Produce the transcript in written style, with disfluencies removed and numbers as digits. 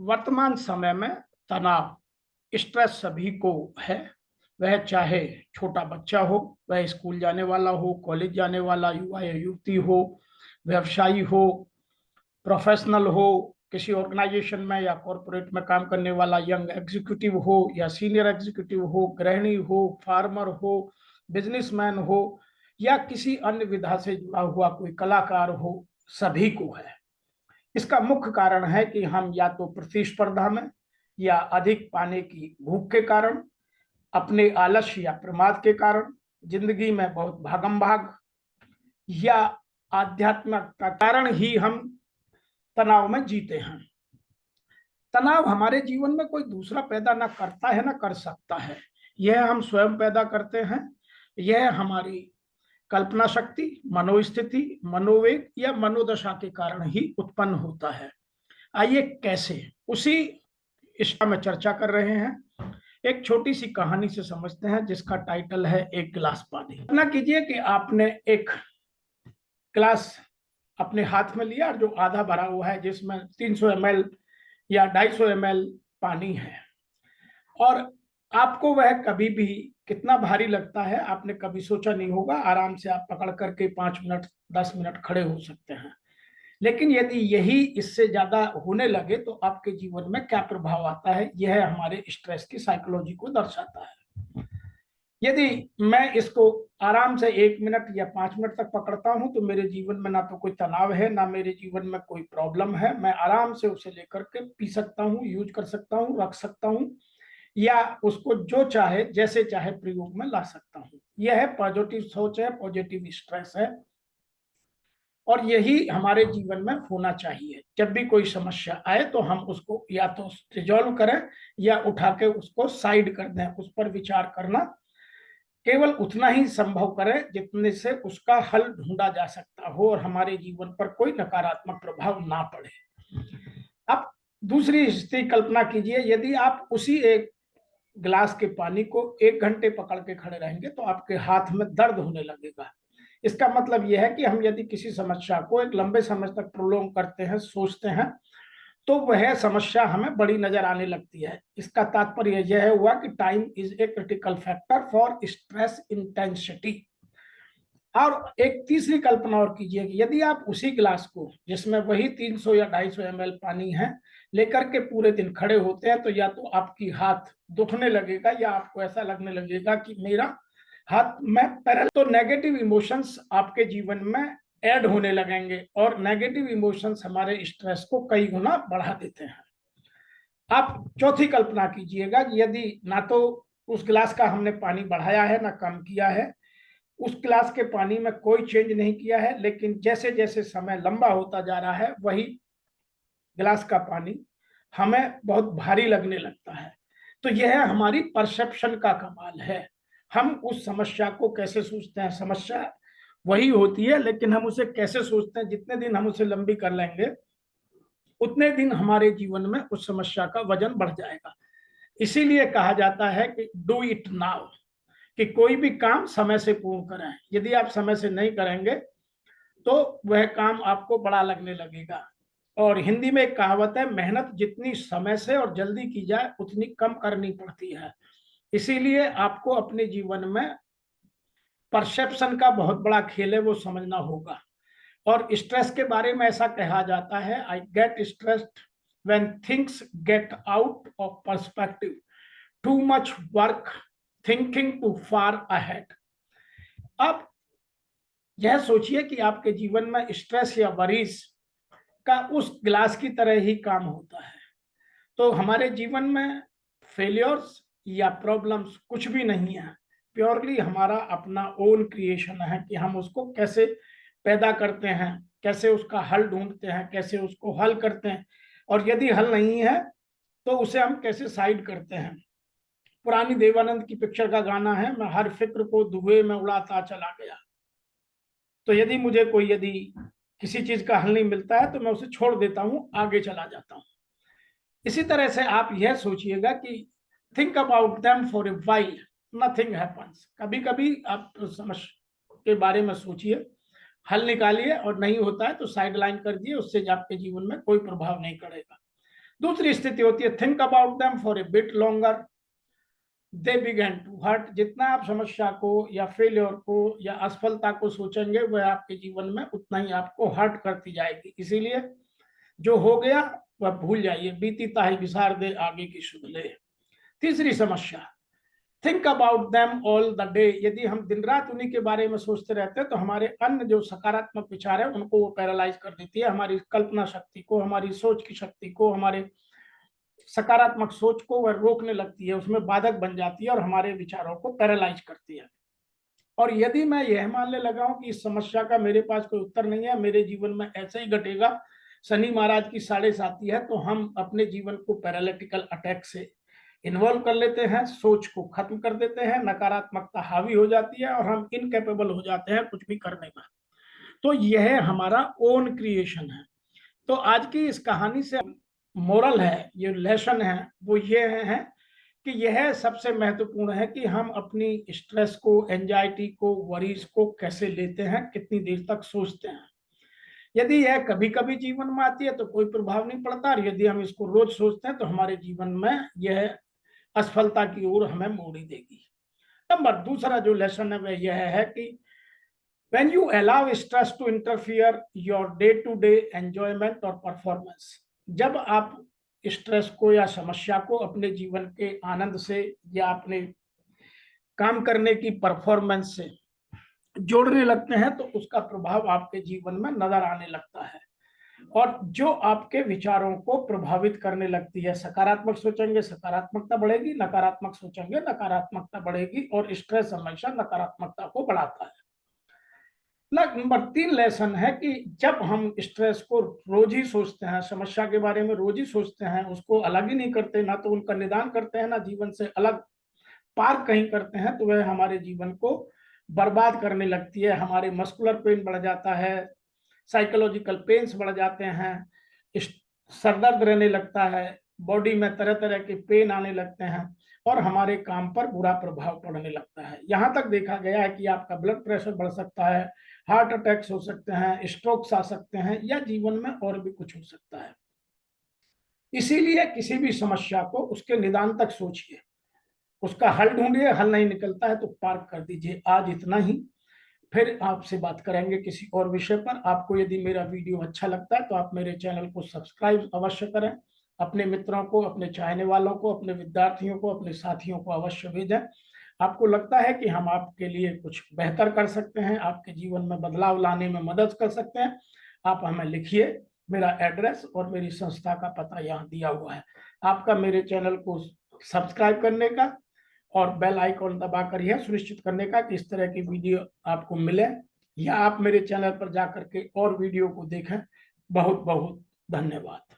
वर्तमान समय में तनाव, स्ट्रेस सभी को है। वह चाहे छोटा बच्चा हो, वह स्कूल जाने वाला हो, कॉलेज जाने वाला युवा या युवती हो, व्यवसायी हो, प्रोफेशनल हो, किसी ऑर्गेनाइजेशन में या कॉरपोरेट में काम करने वाला यंग एग्जीक्यूटिव हो या सीनियर एग्जीक्यूटिव हो, गृहिणी हो, फार्मर हो, बिजनेसमैन हो या किसी अन्य विधा से जुड़ा हुआ कोई कलाकार हो, सभी को है। इसका मुख्य कारण है कि हम या तो प्रतिस्पर्धा में या अधिक पाने की भूख के कारण, अपने आलस्य या प्रमाद के कारण, जिंदगी में बहुत भागम भाग या आध्यात्मिक का कारण ही हम तनाव में जीते हैं। तनाव हमारे जीवन में कोई दूसरा पैदा ना करता है ना कर सकता है, यह हम स्वयं पैदा करते हैं। यह हमारी कल्पना शक्ति, मनोस्थिति, मनोवेग या मनोदशा के कारण ही उत्पन्न होता है। आइए कैसे, उसी इश्का में चर्चा कर रहे हैं। एक छोटी सी कहानी से समझते हैं जिसका टाइटल है एक गिलास पानी। कल्पना कीजिए कि आपने एक गिलास अपने हाथ में लिया जो आधा भरा हुआ है, जिसमें 300 ml या 250 ml पानी है, और आपको वह कभी भी कितना भारी लगता है आपने कभी सोचा नहीं होगा। आराम से आप पकड़ करके 5 मिनट 10 मिनट खड़े हो सकते हैं। लेकिन यदि यही इससे ज्यादा होने लगे तो आपके जीवन में क्या प्रभाव आता है, यह हमारे स्ट्रेस की साइकोलॉजी को दर्शाता है। यदि मैं इसको आराम से 1 मिनट या 5 मिनट तक पकड़ता हूं तो मेरे जीवन में ना तो कोई तनाव है, ना मेरे जीवन में कोई प्रॉब्लम है। मैं आराम से उसे लेकर के पी सकता हूं, यूज कर सकता हूं, रख सकता हूं या उसको जो चाहे जैसे चाहे प्रयोग में ला सकता हूं। यह है पॉजिटिव सोच है, पॉजिटिव स्ट्रेस है, और यही हमारे जीवन में होना चाहिए। जब भी कोई समस्या आए तो हम उसको या तो रिजॉल्व करें या उठा के उसको साइड कर दें। उस पर विचार करना केवल उतना ही संभव करें जितने से उसका हल ढूंढा जा सकता हो और हमारे जीवन पर कोई नकारात्मक प्रभाव ना पड़े। अब दूसरी स्थिति कल्पना कीजिए, यदि आप उसी एक गिलास के पानी को 1 घंटे पकड़ के खड़े रहेंगे तो आपके हाथ में दर्द होने लगेगा। इसका मतलब यह है कि हम यदि किसी समस्या को एक लंबे समय तक प्रोलॉन्ग करते हैं, सोचते हैं, तो वह समस्या हमें बड़ी नजर आने लगती है। इसका तात्पर्य यह हुआ कि time is a critical factor for stress intensity. और एक तीसरी कल्पना और कीजिए कि यदि आप उसी गिलास को, जिसमें वही 300 या 250 ml पानी है, लेकर के पूरे दिन खड़े होते हैं तो या तो आपकी हाथ दुखने लगेगा या आपको ऐसा लगने लगेगा कि मेरा हाथ में पैरल। तो नेगेटिव इमोशंस आपके जीवन में ऐड होने लगेंगे और नेगेटिव इमोशंस हमारे स्ट्रेस को कई गुना बढ़ा देते हैं। आप चौथी कल्पना कीजिएगा कि यदि ना तो उस गिलास का हमने पानी बढ़ाया है ना कम किया है, उस गिलास के पानी में कोई चेंज नहीं किया है, लेकिन जैसे जैसे समय लंबा होता जा रहा है वही गिलास का पानी हमें बहुत भारी लगने लगता है। तो यह हमारी परसेप्शन का कमाल है। हम उस समस्या को कैसे सोचते हैं, समस्या वही होती है लेकिन हम उसे कैसे सोचते हैं। जितने दिन हम उसे लंबी कर लेंगे उतने दिन हमारे जीवन में उस समस्या का वजन बढ़ जाएगा। इसीलिए कहा जाता है कि डू इट नाउ, कि कोई भी काम समय से पूर्ण करें। यदि आप समय से नहीं करेंगे तो वह काम आपको बड़ा लगने लगेगा। और हिंदी में एक कहावत है, मेहनत जितनी समय से और जल्दी की जाए उतनी कम करनी पड़ती है। इसीलिए आपको अपने जीवन में परसेप्शन का बहुत बड़ा खेल है, वो समझना होगा। और स्ट्रेस के बारे में ऐसा कहा जाता है, I get stressed when things get out of perspective, too much work, thinking too far ahead. अब यह सोचिए कि आपके जीवन में स्ट्रेस या वरीज का उस गिलास की तरह ही काम होता है। तो हमारे जीवन में फेलियर्स या प्रॉब्लम्स कुछ भी नहीं है, प्योरली हमारा अपना ओन क्रिएशन है कि हम उसको कैसे पैदा करते हैं, कैसे उसका हल ढूंढते हैं, कैसे उसको हल करते हैं, और यदि हल नहीं है तो उसे हम कैसे साइड करते हैं। पुरानी देवानंद की पिक्चर का गाना है, मैं हर फिक्र को धुएं में उड़ाता चला गया। तो यदि किसी चीज का हल नहीं मिलता है तो मैं उसे छोड़ देता हूं, आगे चला जाता हूं। इसी तरह से आप यह सोचिएगा कि think about them for a while, nothing happens. कभी कभी आप समस्या के बारे में सोचिए, हल निकालिए, और नहीं होता है तो साइड लाइन कर दिए, उससे आपके जीवन में कोई प्रभाव नहीं पड़ेगा। दूसरी स्थिति होती है think about them for a bit longer, they begin to hurt. जितना आप समस्या को या फेलियर को या असफलता को सोचेंगे वह आपके जीवन में उतना ही आपको हर्ट करती जाएगी। इसीलिए जो हो गया वह भूल जाइए, बीती ताही विसार दे आगे की सुध ले। तीसरी समस्या, think about them all the day. यदि हम दिन रात उन्हीं के बारे में सोचते रहते हैं तो हमारे अन्य जो सकारात्मक विचार है उनको वो पैरालाइज कर देती है, हमारी कल्पना शक्ति को, हमारी सोच की शक्ति को, हमारे सकारात्मक सोच को वह रोकने लगती है, उसमें बाधक बन जाती है और हमारे विचारों को पैरालाइज करती है। और यदि मैं यह मानने लगा हूं कि इस समस्या का मेरे पास कोई उत्तर नहीं है, मेरे जीवन में ऐसे ही घटेगा, शनि महाराज की साढ़े साती है, तो हम अपने जीवन को पैरालिटिकल अटैक से इन्वॉल्व कर लेते हैं, सोच को खत्म कर देते हैं, नकारात्मकता हावी हो जाती है और हम इनकेपेबल हो जाते हैं कुछ भी करने में। तो यह हमारा ओन क्रिएशन है। तो आज की इस कहानी से मोरल है, ये लेसन है, वो ये है कि यह सबसे महत्वपूर्ण है कि हम अपनी स्ट्रेस को, एंजाइटी को, वरीज को कैसे लेते हैं, कितनी देर तक सोचते हैं। यदि यह कभी कभी जीवन में आती है तो कोई प्रभाव नहीं पड़ता, और यदि हम इसको रोज सोचते हैं तो हमारे जीवन में यह असफलता की ओर हमें मोड़ी देगी। नंबर दूसरा जो लेसन है वह यह है कि when you allow stress to interfere your day to day enjoyment or performance, जब आप स्ट्रेस को या समस्या को अपने जीवन के आनंद से या अपने काम करने की परफॉर्मेंस से जोड़ने लगते हैं तो उसका प्रभाव आपके जीवन में नजर आने लगता है, और जो आपके विचारों को प्रभावित करने लगती है। सकारात्मक सोचेंगे सकारात्मकता बढ़ेगी, नकारात्मक सोचेंगे नकारात्मकता बढ़ेगी, और स्ट्रेस हमेशा नकारात्मकता को बढ़ाता है। नंबर 3 लेसन है कि जब हम स्ट्रेस को रोज ही सोचते हैं, समस्या के बारे में रोज ही सोचते हैं, उसको अलग ही नहीं करते, ना तो उनका निदान करते हैं, ना जीवन से अलग पार कहीं करते हैं, तो वह हमारे जीवन को बर्बाद करने लगती है। हमारे मस्कुलर पेन बढ़ जाता है, साइकोलॉजिकल पेन्स बढ़ जाते हैं, सरदर्द रहने लगता है, बॉडी में तरह तरह के पेन आने लगते हैं और हमारे काम पर बुरा प्रभाव पड़ने लगता है। यहाँ तक देखा गया है कि आपका ब्लड प्रेशर बढ़ सकता है, हार्ट अटैक्स हो सकते हैं, स्ट्रोक्स आ सकते हैं, या जीवन में और भी कुछ हो सकता है। इसीलिए किसी भी समस्या को उसके निदान तक सोचिए, उसका हल ढूंढिए, हल नहीं निकलता है तो पार्क कर दीजिए। आज इतना ही, फिर आपसे बात करेंगे किसी और विषय पर। आपको यदि मेरा वीडियो अच्छा लगता है तो आप मेरे चैनल को सब्सक्राइब अवश्य करें, अपने मित्रों को, अपने चाहने वालों को, अपने विद्यार्थियों को, अपने साथियों को अवश्य भेजें। आपको लगता है कि हम आपके लिए कुछ बेहतर कर सकते हैं, आपके जीवन में बदलाव लाने में मदद कर सकते हैं, आप हमें लिखिए। मेरा एड्रेस और मेरी संस्था का पता यहाँ दिया हुआ है। आपका मेरे चैनल को सब्सक्राइब करने का और बेल आइकॉन दबाकर यह सुनिश्चित करने का कि इस तरह की वीडियो आपको मिले, या आप मेरे चैनल पर जाकर के और वीडियो को देखें। बहुत बहुत धन्यवाद।